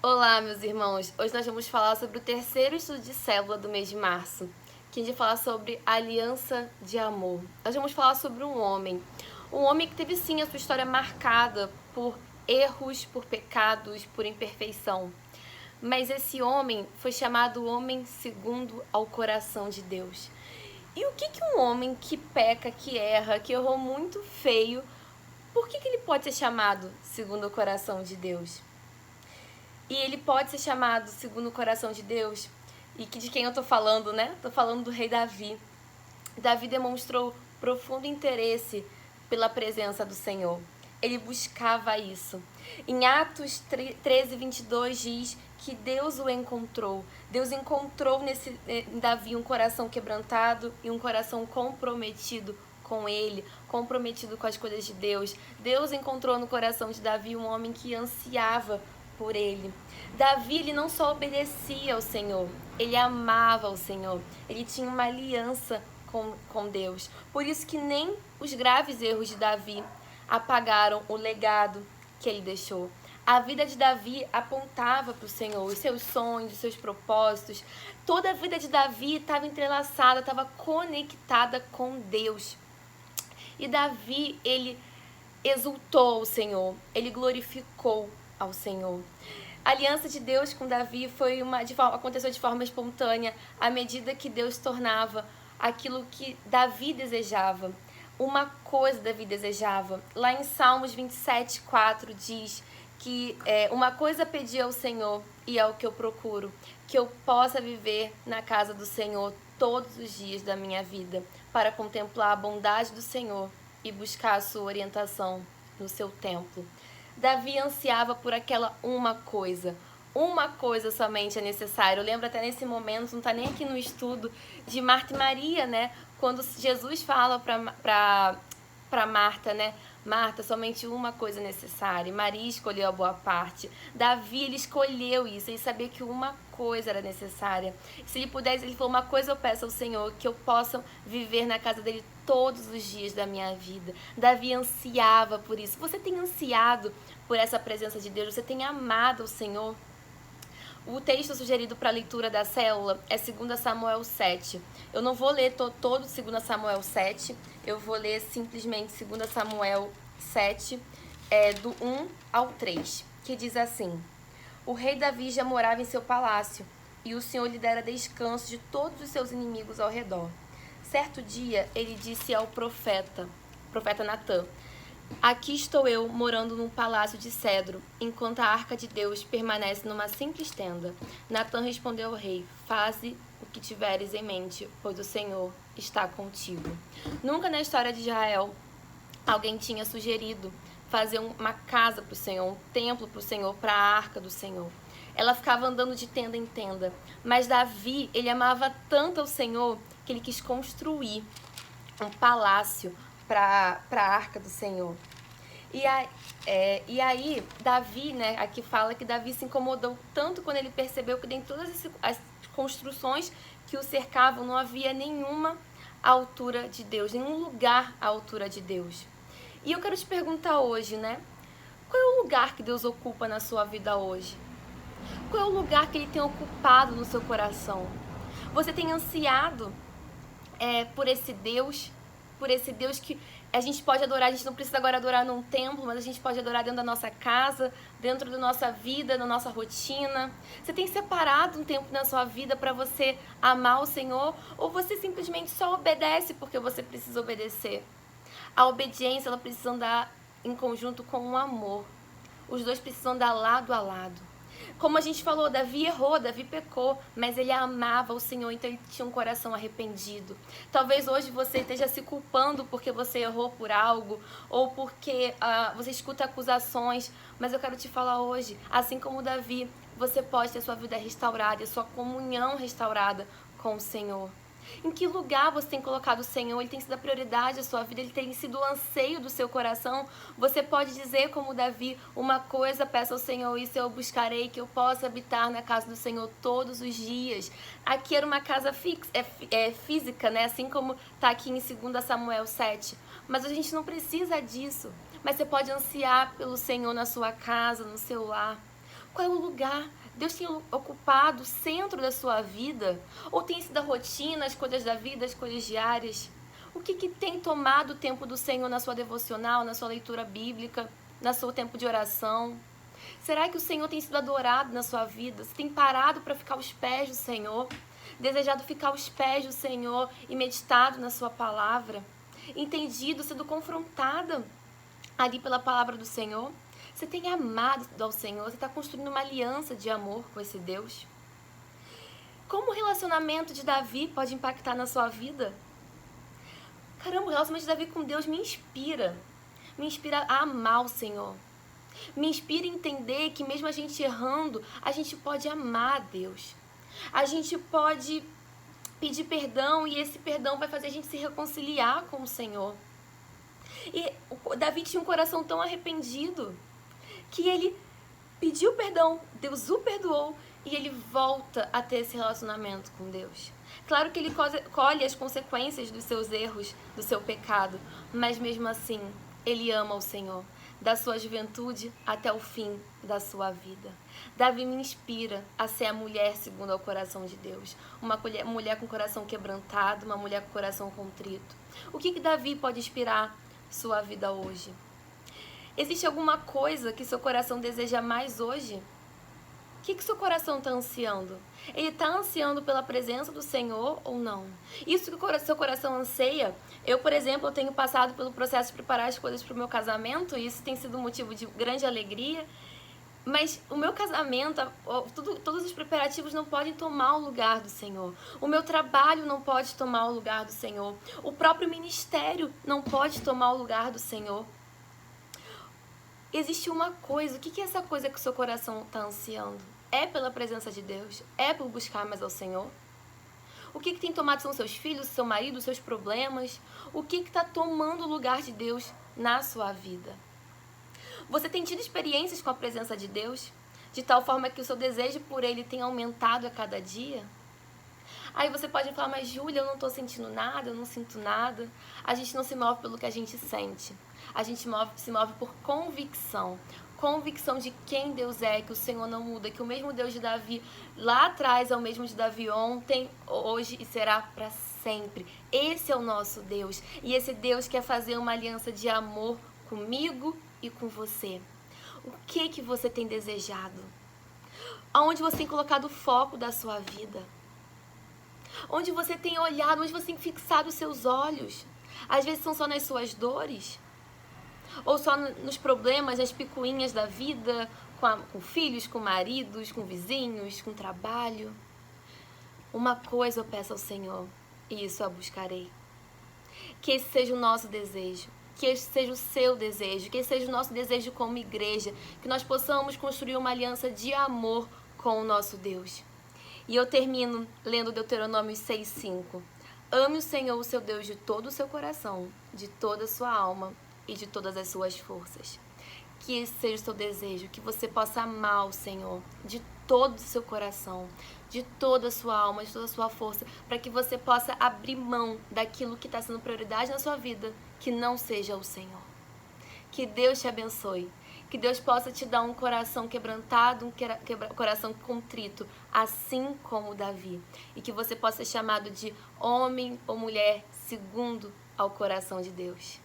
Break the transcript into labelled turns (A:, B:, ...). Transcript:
A: Olá, meus irmãos! Hoje nós vamos falar sobre o terceiro estudo de célula do mês de março, que a gente vai falar sobre a aliança de amor. Nós vamos falar sobre um homem que teve sim a sua história marcada por erros, por pecados, por imperfeição. Mas esse homem foi chamado homem segundo ao coração de Deus. E o que um homem que peca, que erra, que errou muito feio, por que ele pode ser chamado segundo o coração de Deus? E ele pode ser chamado segundo o coração de Deus. E de quem eu tô falando, né? Tô falando do rei Davi. Davi demonstrou profundo interesse pela presença do Senhor. Ele buscava isso. Em Atos 13, 22 diz que Deus o encontrou. Deus encontrou em Davi um coração quebrantado e um coração comprometido com ele, comprometido com as coisas de Deus. Deus encontrou no coração de Davi um homem que ansiava por ele. Davi, ele não só obedecia ao Senhor, ele amava o Senhor. Ele tinha uma aliança com Deus. Por isso que nem os graves erros de Davi apagaram o legado que ele deixou. A vida de Davi apontava para o Senhor, os seus sonhos, os seus propósitos. Toda a vida de Davi estava entrelaçada, estava conectada com Deus. E Davi, ele exultou ao Senhor, ele glorificou ao Senhor. A aliança de Deus com Davi aconteceu de forma espontânea à medida que Deus tornava aquilo que Davi desejava. Uma coisa Davi desejava. Lá em Salmos 27, 4 diz que uma coisa pedi ao Senhor e é o que eu procuro, que eu possa viver na casa do Senhor todos os dias da minha vida, para contemplar a bondade do Senhor e buscar a sua orientação no seu templo. Davi ansiava por aquela uma coisa somente é necessária. Eu lembro até nesse momento, não está nem aqui no estudo, de Marta e Maria, né? Quando Jesus fala para Marta, né? Marta, somente uma coisa é necessária. E Maria escolheu a boa parte. Davi, ele escolheu isso. Ele sabia que uma coisa era necessária. Se ele pudesse, ele falou, uma coisa eu peço ao Senhor, que eu possa viver na casa dele todos os dias da minha vida. Davi ansiava por isso. Você tem ansiado por essa presença de Deus? Você tem amado o Senhor? O texto sugerido para a leitura da célula é 2 Samuel 7. Eu não vou ler todo 2 Samuel 7, eu vou ler simplesmente 2 Samuel 7, do 1 ao 3, que diz assim: O rei Davi já morava em seu palácio, e o Senhor lhe dera descanso de todos os seus inimigos ao redor. Certo dia, ele disse ao profeta Natã: Aqui estou eu, morando num palácio de cedro, enquanto a arca de Deus permanece numa simples tenda. Natã respondeu ao rei: Faze o que tiveres em mente, pois o Senhor está contigo. Nunca na história de Israel alguém tinha sugerido fazer uma casa para o Senhor, um templo para o Senhor, para a arca do Senhor. Ela ficava andando de tenda em tenda. Mas Davi, ele amava tanto ao Senhor que ele quis construir um palácio para a arca do Senhor. E aí, Davi, né, aqui fala que Davi se incomodou tanto quando ele percebeu que dentro de todas as construções que o cercavam não havia nenhuma altura de Deus, nenhum lugar à altura de Deus. E eu quero te perguntar hoje, né, qual é o lugar que Deus ocupa na sua vida hoje? Qual é o lugar que Ele tem ocupado no seu coração? Você tem ansiado por esse Deus que a gente pode adorar? A gente não precisa agora adorar num templo, mas a gente pode adorar dentro da nossa casa, dentro da nossa vida, na nossa rotina. Você tem separado um tempo na sua vida para você amar o Senhor? Ou você simplesmente só obedece porque você precisa obedecer? A obediência, ela precisa andar em conjunto com o amor. Os dois precisam andar lado a lado. Como a gente falou, Davi errou, Davi pecou, mas ele amava o Senhor, então ele tinha um coração arrependido. Talvez hoje você esteja se culpando porque você errou por algo, ou porque você escuta acusações, mas eu quero te falar hoje, assim como Davi, você pode ter sua vida restaurada, sua comunhão restaurada com o Senhor. Em que lugar você tem colocado o Senhor? Ele tem sido a prioridade da sua vida, Ele tem sido o anseio do seu coração. Você pode dizer como Davi, uma coisa peço ao Senhor, isso eu buscarei, que eu possa habitar na casa do Senhor todos os dias. Aqui era uma casa física, né? Assim como está aqui em 2 Samuel 7. Mas a gente não precisa disso. Mas você pode ansiar pelo Senhor na sua casa, no seu lar. Qual é o lugar? Deus tem ocupado o centro da sua vida? Ou tem sido a rotina, as coisas da vida, as coisas diárias? O que tem tomado o tempo do Senhor na sua devocional, na sua leitura bíblica, no seu tempo de oração? Será que o Senhor tem sido adorado na sua vida? Você tem parado para ficar aos pés do Senhor? Desejado ficar aos pés do Senhor e meditado na sua palavra? Entendido, sendo confrontada ali pela palavra do Senhor? Você tem amado ao Senhor? Você está construindo uma aliança de amor com esse Deus? Como o relacionamento de Davi pode impactar na sua vida? Caramba, o relacionamento de Davi com Deus me inspira. Me inspira a amar o Senhor. Me inspira a entender que mesmo a gente errando, a gente pode amar a Deus. A gente pode pedir perdão e esse perdão vai fazer a gente se reconciliar com o Senhor. E Davi tinha um coração tão arrependido que ele pediu perdão, Deus o perdoou e ele volta a ter esse relacionamento com Deus. Claro que ele colhe as consequências dos seus erros, do seu pecado, mas mesmo assim, ele ama o Senhor, da sua juventude até o fim da sua vida. Davi me inspira a ser a mulher segundo ao coração de Deus, uma mulher com coração quebrantado, uma mulher com coração contrito. O que Davi pode inspirar sua vida hoje? Existe alguma coisa que seu coração deseja mais hoje? O que seu coração está ansiando? Ele está ansiando pela presença do Senhor ou não? Isso que o seu coração anseia, eu, por exemplo, eu tenho passado pelo processo de preparar as coisas para o meu casamento, e isso tem sido um motivo de grande alegria, mas o meu casamento, todos os preparativos não podem tomar o lugar do Senhor. O meu trabalho não pode tomar o lugar do Senhor. O próprio ministério não pode tomar o lugar do Senhor. Existe uma coisa, o que é essa coisa que o seu coração está ansiando? É pela presença de Deus? É por buscar mais ao Senhor? O que tem tomado são seus filhos, seu marido, seus problemas? O que está tomando o lugar de Deus na sua vida? Você tem tido experiências com a presença de Deus? De tal forma que o seu desejo por Ele tem aumentado a cada dia? Aí você pode falar, mas Júlia, eu não estou sentindo nada, eu não sinto nada. A gente não se move pelo que a gente sente. A gente se move por convicção. Convicção de quem Deus é, que o Senhor não muda, que o mesmo Deus de Davi lá atrás é o mesmo de Davi ontem, hoje e será para sempre. Esse é o nosso Deus. E esse Deus quer fazer uma aliança de amor comigo e com você. O que você tem desejado? Aonde você tem colocado o foco da sua vida? Onde você tem olhado, onde você tem fixado os seus olhos? Às vezes são só nas suas dores? Ou só nos problemas, nas picuinhas da vida, com filhos, com maridos, com vizinhos, com trabalho? Uma coisa eu peço ao Senhor, e isso eu buscarei. Que esse seja o nosso desejo, que esse seja o seu desejo, que esse seja o nosso desejo como igreja, que nós possamos construir uma aliança de amor com o nosso Deus. E eu termino lendo Deuteronômio 6:5. Ame o Senhor, o seu Deus, de todo o seu coração, de toda a sua alma e de todas as suas forças. Que esse seja o seu desejo, que você possa amar o Senhor de todo o seu coração, de toda a sua alma, de toda a sua força, para que você possa abrir mão daquilo que está sendo prioridade na sua vida, que não seja o Senhor. Que Deus te abençoe. Que Deus possa te dar um coração quebrantado, um coração contrito, assim como Davi. E que você possa ser chamado de homem ou mulher segundo ao coração de Deus.